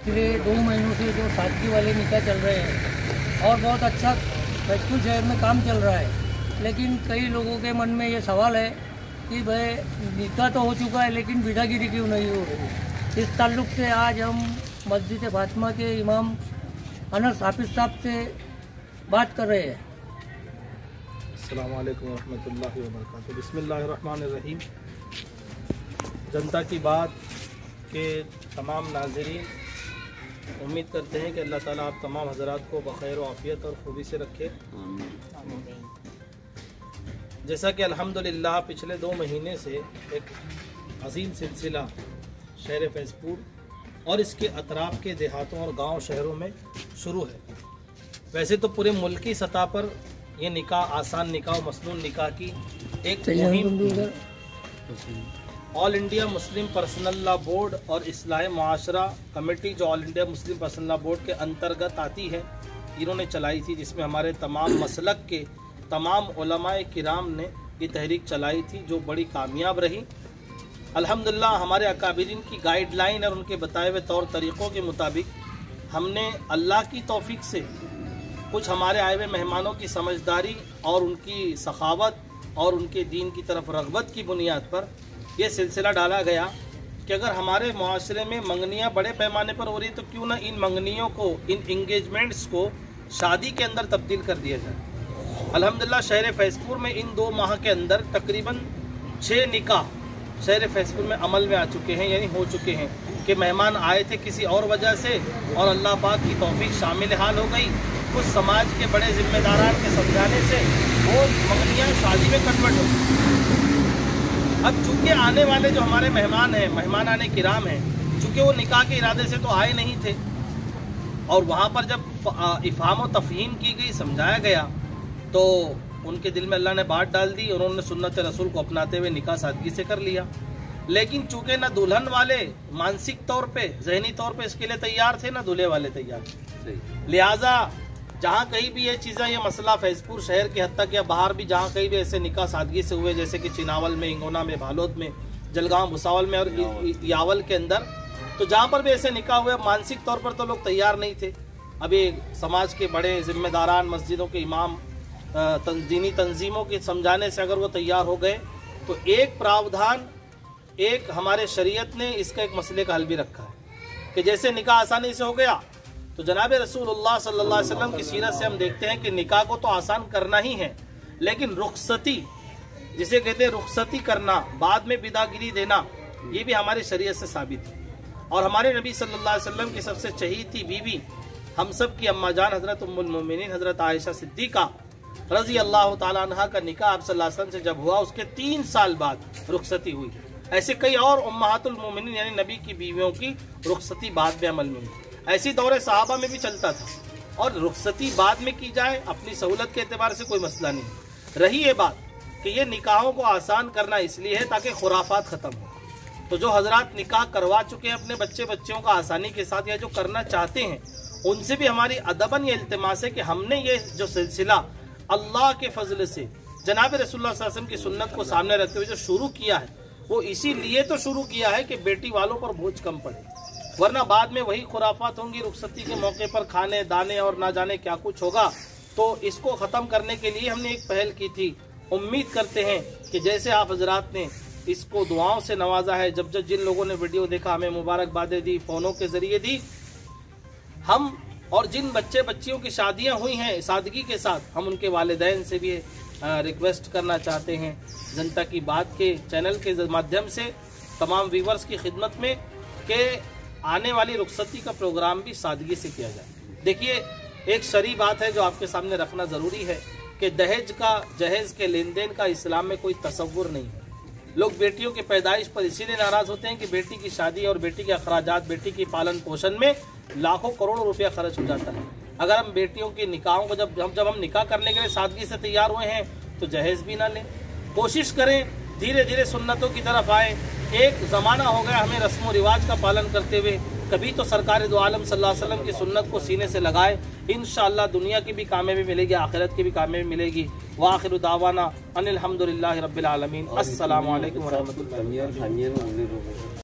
पिछले 2 महीनों से जो सादगी वाले निकाह चल रहे हैं और बहुत अच्छा फैजपुर शहर में काम चल रहा है, लेकिन कई लोगों के मन में ये सवाल है कि भाई निकाह तो हो चुका है लेकिन बिदागिरी क्यों नहीं हो रही। इस ताल्लुक से आज हम मस्जिद फातिमा के इमाम अनस हाफिज साहब से बात कर रहे हैं। अस्सलाम वालेकुम रहमतुल्लाहि व बरकातुहू। बिस्मिल्लाहिर्रहमानिर्रहीम। जनता की बात के तमाम नाज़रीन, उम्मीद करते हैं कि अल्लाह ताला आप तमाम हज़रात को बख़ैर व आफ़ियत और खूबी से रखे। जैसा कि अल्हम्दुलिल्लाह पिछले 2 महीने से एक अजीम सिलसिला शहर फैजपुर और इसके अतराफ़ के देहातों और गांव शहरों में शुरू है। वैसे तो पूरे मुल्क की सतह पर ये निकाह, आसान निकाह, मसनून निकाह की एक मुहिम all India Muslim personal law board और इस्लाह मुआशरा कमेटी, जो all India Muslim personal law board के अंतर्गत आती है, इन्होंने चलाई थी, जिसमें हमारे तमाम मसलक के तमाम उलमाए किराम ने ये तहरीक चलाई थी, जो बड़ी कामयाब रही। अल्हम्दुलिल्लाह हमारे अकाबिरीन की गाइडलाइन और उनके बताए हुए तौर तरीक़ों के मुताबिक हमने अल्लाह की तौफीक से कुछ हमारे आए हुए मेहमानों की समझदारी और उनकी सखावत और उनके दीन की तरफ रग़बत की बुनियाद पर यह सिलसिला डाला गया कि अगर हमारे मुआशरे में मंगनियाँ बड़े पैमाने पर हो रही तो क्यों ना इन मंगनियों को, इन इंगेजमेंट्स को शादी के अंदर तब्दील कर दिया जाए। अल्हम्दुलिल्लाह शहर फैजपुर में इन 2 माह के अंदर तकरीबन 6 निकाह शहर फैजपुर में अमल में आ चुके हैं, यानी हो चुके हैं कि मेहमान आए थे किसी और वजह से और अल्लाह पाक की तौफीक शामिल हाल हो गई। कुछ समाज के बड़े जिम्मेदारान के समझाने से वो मंगनियाँ शादी में कन्वर्ट हो गई। अब चूँकि आने वाले जो हमारे मेहमान हैं, मेहमान आने किराम हैं, चूँकि वो निकाह के इरादे से तो आए नहीं थे और वहाँ पर जब इफ़हाम व तफ़हीम की गई, समझाया गया, तो उनके दिल में अल्लाह ने बात डाल दी और उन्होंने सुन्नत रसूल को अपनाते हुए निकाह सादगी से कर लिया। लेकिन चूँकि ना दुल्हन वाले मानसिक तौर पे, जहनी तौर पे इसके लिए तैयार थे, ना दूल्हे वाले तैयार थे। लिहाजा जहाँ कहीं भी ये चीज़ें, ये मसला फैजपुर शहर के हद तक या बाहर भी जहाँ कहीं भी ऐसे निकाह सादगी से हुए, जैसे कि चिनावल में, इंगोना में, भालोद में, जलगांव, भुसावल में और यावल के अंदर, तो जहाँ पर भी ऐसे निकाह हुए, मानसिक तौर पर तो लोग तैयार नहीं थे। अभी समाज के बड़े जिम्मेदारान, मस्जिदों के इमाम, दीनी तंजीमों के समझाने से अगर वो तैयार हो गए तो एक प्रावधान, एक हमारे शरीयत ने इसका एक मसले का हल भी रखा है कि जैसे निकाह आसानी से हो गया तो जनाब रसूलुल्लाह सल्लल्लाहु अलैहि वसल्लम की सीरत से हम देखते हैं कि निकाह को तो आसान करना ही है, लेकिन रुखसती, जिसे कहते हैं रुखसती करना, बाद में बिदागिरी देना, ये भी हमारी शरीयत से साबित है। और हमारे नबी सल्लल्लाहु अलैहि वसल्लम की सबसे चहीती बीवी, हम सब की अम्मा जान हज़रत उम्मुल मोमिनीन हज़रत आयशा सिद्दीक़ा रज़ी अल्लाह ताला अन्हा का निकाह आप सल्लल्लाहु अलैहि वसल्लम से जब हुआ, उसके 3 साल बाद रुखसती हुई। ऐसे कई और उम्महातुल मोमिनीन यानी नबी की बीवियों की रुखसती बाद में अमल में हुई। ऐसी दौरे सहाबा में भी चलता था और रुखसती बाद में की जाए, अपनी सहूलत के एतबार से कोई मसला नहीं। रही ये बात कि ये निकाहों को आसान करना इसलिए है ताकि खुराफात ख़त्म हो। तो जो हजरात निकाह करवा चुके हैं अपने बच्चों का आसानी के साथ, या जो करना चाहते हैं, उनसे भी हमारी अदबन ये इल्तिमास है कि हमने ये जो सिलसिला अल्लाह के फजल से जनाब रसूलुल्लाह सल्लल्लाहु अलैहि वसल्लम की सुन्नत को सामने रखते हुए जो शुरू किया है, वो इसीलिए तो शुरू किया है कि बेटी वालों पर बोझ कम पड़े, वरना बाद में वही खुराफात होंगी, रुखसती के मौके पर खाने दाने और ना जाने क्या कुछ होगा। तो इसको ख़त्म करने के लिए हमने एक पहल की थी। उम्मीद करते हैं कि जैसे आप हजरात ने इसको दुआओं से नवाजा है, जब जब जिन लोगों ने वीडियो देखा हमें मुबारकबादें दी, फ़ोनों के ज़रिए दी, हम और जिन बच्चियों की शादियां हुई हैं सादगी के साथ, हम उनके वालिदैन से भी रिक्वेस्ट करना चाहते हैं जनता की बात के चैनल के माध्यम से तमाम व्यूवर्स की खिदमत में कि आने वाली रुखसती का प्रोग्राम भी सादगी से किया जाए। देखिए, एक शरई बात है जो आपके सामने रखना ज़रूरी है कि जहेज़ के लेन देन का इस्लाम में कोई तसव्वुर नहीं है। लोग बेटियों की पैदाइश पर इसीलिए नाराज़ होते हैं कि बेटी की शादी और बेटी के अखराजात, बेटी की पालन पोषण में लाखों करोड़ों रुपया खर्च हो जाता है। अगर हम बेटियों के निकाहों को जब हम निकाह करने के लिए सादगी से तैयार हुए हैं तो जहेज़ भी ना लें। कोशिश करें धीरे धीरे सुन्नतों की तरफ आए। एक ज़माना हो गया हमें रस्म व रिवाज का पालन करते हुए, कभी तो सरकार दो आलम सल्लल्लाहु अलैहि वसल्लम की सुन्नत को सीने से लगाए। इंशाअल्लाह दुनिया की भी कामयाबी मिलेगी, आखिरत की भी कामयाबी मिलेगी। व आखिरु दावाना अनिल हम्दुलिल्लाहि रब्बिल आलमीन। अस्सलामु अलैकुम व रहमतुल्लाहि।